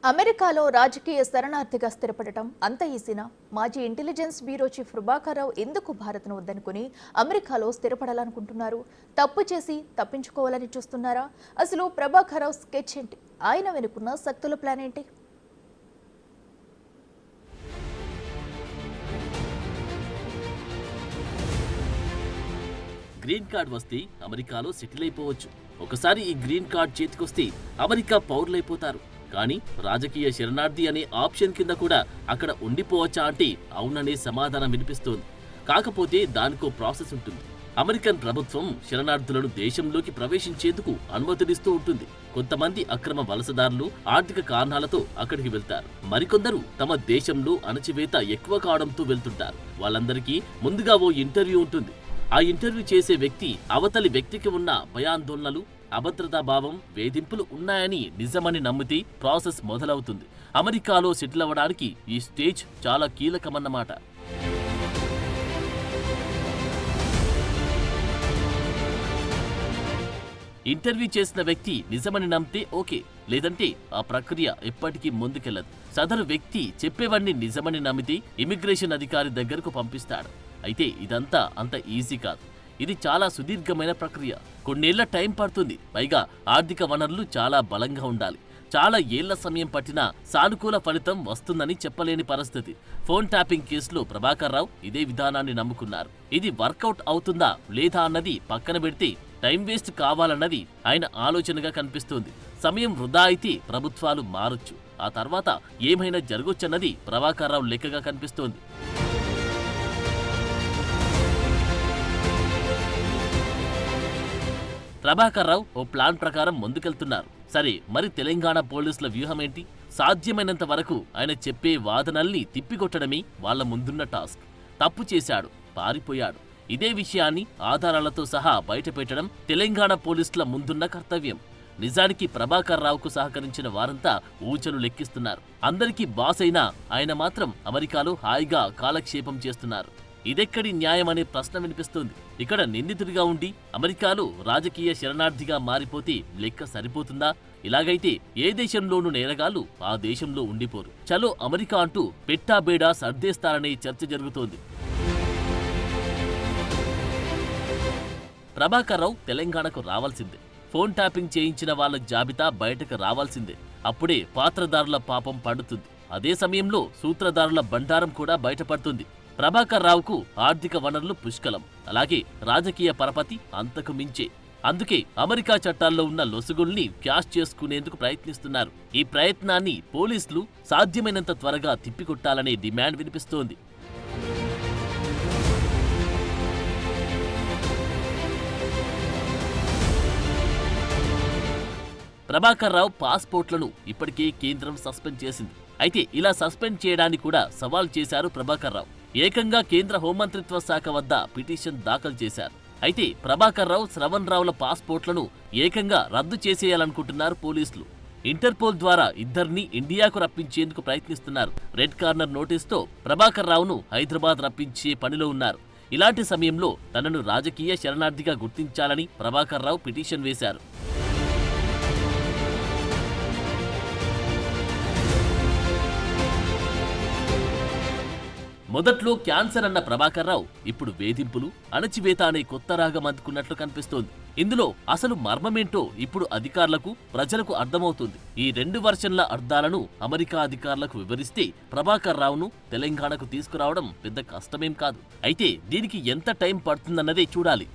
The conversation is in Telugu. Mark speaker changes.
Speaker 1: అమెరికాలో రాజకీయ శరణార్థిగా స్థిరపడటం అంత ఈజీనా? మాజీ intelligence bureau chief Prabhakar Rao ఎందుకు భారత్ను వద్దనుకుని అమెరికాలో స్థిరపడాలనుకుంటున్నారు? తప్పు చేసి తప్పించుకోవాలని చూస్తున్నారా? అసలు ప్రభాకర్ రావు స్కెచ్ ఏంటి? ఆయన వెనుకున్న శక్తుల ప్లాన్ ఏంటి?
Speaker 2: గ్రీన్ కార్డ్ వస్తే అమెరికాలో సెటిల్ అయిపోవచ్చు. ఒకసారి ఈ గ్రీన్ కార్డ్ చేతికొస్తే అమెరికా పౌరులైపోతారు. కానీ రాజకీయ శరణార్థి అనే ఆప్షన్ కింద కూడా అక్కడ ఉండిపోవచ్చా అంటే అవుననే సమాధానం వినిపిస్తోంది. కాకపోతే దానికో ప్రాసెస్ ఉంటుంది. అమెరికన్ ప్రభుత్వం శరణార్థులను దేశంలోకి ప్రవేశించేందుకు అనుమతినిస్తూ ఉంటుంది. కొంతమంది అక్రమ వలసదారులు ఆర్థిక కారణాలతో అక్కడికి వెళ్తారు. మరికొందరు తమ దేశంలో అణచివేత ఎక్కువ కావడంతో వెళ్తుంటారు. వాళ్ళందరికీ ముందుగా ఓ ఇంటర్వ్యూ ఉంటుంది. ఆ ఇంటర్వ్యూ చేసే వ్యక్తి అవతలి వ్యక్తికి ఉన్న భయాందోళనలు, అభద్రతా భావం, వేధింపులు ఉన్నాయని నిజమని నమ్మితే ప్రాసెస్ మొదలవుతుంది. అమెరికాలో సెటిల్ అవ్వడానికి ఈ స్టేజ్ చాలా కీలకమన్నమాట. ఇంటర్వ్యూ చేసిన వ్యక్తి నిజమని నమ్మితే ఓకే, లేదంటే ఆ ప్రక్రియ ఎప్పటికీ ముందుకెళ్లదు. సదరు వ్యక్తి చెప్పేవన్నీ నిజమని నమ్మితే ఇమిగ్రేషన్ అధికారి దగ్గరకు పంపిస్తాడు. అయితే ఇదంతా అంత ఈజీ కాదు. ఇది చాలా సుదీర్ఘమైన ప్రక్రియ. కొన్నేళ్ల టైం పడుతుంది. పైగా ఆర్థిక వనరులు చాలా బలంగా ఉండాలి. చాలా ఏళ్ల సమయం పట్టినా సానుకూల ఫలితం వస్తుందని చెప్పలేని పరిస్థితి. ఫోన్ ట్యాపింగ్ కేసులో ప్రభాకర్ రావు ఇదే విధానాన్ని నమ్ముకున్నారు. ఇది వర్కౌట్ అవుతుందా లేదా అన్నది పక్కన పెడితే టైం వేస్ట్ కావాలన్నది ఆయన ఆలోచనగా కనిపిస్తోంది. సమయం వృధా అయితే ప్రభుత్వాలు మారొచ్చు. ఆ తర్వాత ఏమైనా జరగొచ్చన్నది ప్రభాకర్ రావు లెక్కగా కనిపిస్తోంది. ప్రభాకర్ రావు ఓ ప్లాన్ ప్రకారం ముందుకెళ్తున్నారు. సరే, మరి తెలంగాణ పోలీసుల వ్యూహం ఏంటి? సాధ్యమైనంత వరకు ఆయన చెప్పే వాదనల్ని తిప్పికొట్టడమే వాళ్ల ముందున్న టాస్క్. తప్పు చేశాడు, పారిపోయాడు, ఇదే విషయాన్ని ఆధారాలతో సహా బయటపెట్టడం తెలంగాణ పోలీసుల ముందున్న కర్తవ్యం. నిజానికి ప్రభాకర్ రావుకు సహకరించిన వారంతా ఊచలు లెక్కిస్తున్నారు. అందరికీ బాస్ అయినా ఆయన మాత్రం అమెరికాలో హాయిగా కాలక్షేపం చేస్తున్నారు. ఇదెక్కడి న్యాయం అనే ప్రశ్న వినిపిస్తోంది. ఇక్కడ నిందితుడిగా ఉండి అమెరికాలో రాజకీయ శరణార్థిగా మారిపోతే లెక్క సరిపోతుందా? ఇలాగైతే ఏ దేశంలోనూ నేరగాళ్లు ఆ దేశంలో ఉండిపోరు. చలో అమెరికా అంటూ పెట్టాబేడా సర్దేస్తారనే చర్చ జరుగుతోంది. ప్రభాకర్ రావు తెలంగాణకు రావాల్సిందే. ఫోన్ ట్యాపింగ్ చేయించిన వాళ్ల జాబితా బయటకు రావాల్సిందే. అప్పుడే పాత్రదారుల పాపం పండుతుంది. అదే సమయంలో సూత్రధారుల బండారం కూడా బయటపడుతుంది. ప్రభాకర్ రావుకు ఆర్థిక వనరులు పుష్కలం. అలాగే రాజకీయ పరపతి అంతకు మించే. అందుకే అమెరికా చట్టాల్లో ఉన్న లొసుగుల్ని క్యాష్ చేసుకునేందుకు ప్రయత్నిస్తున్నారు. ఈ ప్రయత్నాన్ని పోలీసులు సాధ్యమైనంత త్వరగా తిప్పికొట్టాలనే డిమాండ్ వినిపిస్తోంది. ప్రభాకర్ రావు పాస్పోర్ట్లను ఇప్పటికే కేంద్రం సస్పెండ్ చేసింది. అయితే ఇలా సస్పెండ్ చేయడాన్ని కూడా సవాల్ చేశారు ప్రభాకర్ రావు. ఏకంగా కేంద్ర హోంమంత్రిత్వ శాఖ వద్ద పిటిషన్ దాఖలు చేశారు. అయితే ప్రభాకర్ రావు, శ్రవణ్ రావుల పాస్పోర్ట్లను ఏకంగా రద్దు చేసేయాలనుకుంటున్నారు పోలీసులు. ఇంటర్పోల్ ద్వారా ఇద్దరిని ఇండియాకు రప్పించేందుకు ప్రయత్నిస్తున్నారు. రెడ్ కార్నర్ నోటీస్తో ప్రభాకర్ రావును హైదరాబాద్ రప్పించే పనిలో ఉన్నారు. ఇలాంటి సమయంలో తనను రాజకీయ శరణార్థిగా గుర్తించాలని ప్రభాకర్ రావు పిటిషన్ వేశారు. మొదట్లో క్యాన్సర్ అన్న ప్రభాకర్ రావు ఇప్పుడు వేధింపులు, అణచివేత అనే కొత్త రాగం అందుకున్నట్లు కనిపిస్తోంది. ఇందులో అసలు మర్మమేంటో ఇప్పుడు అధికారులకు, ప్రజలకు అర్థమవుతుంది. ఈ రెండు వర్షన్ల అర్థాలను అమెరికా అధికారులకు వివరిస్తే ప్రభాకర్ రావును తెలంగాణకు తీసుకురావడం పెద్ద కష్టమేం కాదు. అయితే దీనికి ఎంత టైం పడుతుందన్నదే చూడాలి.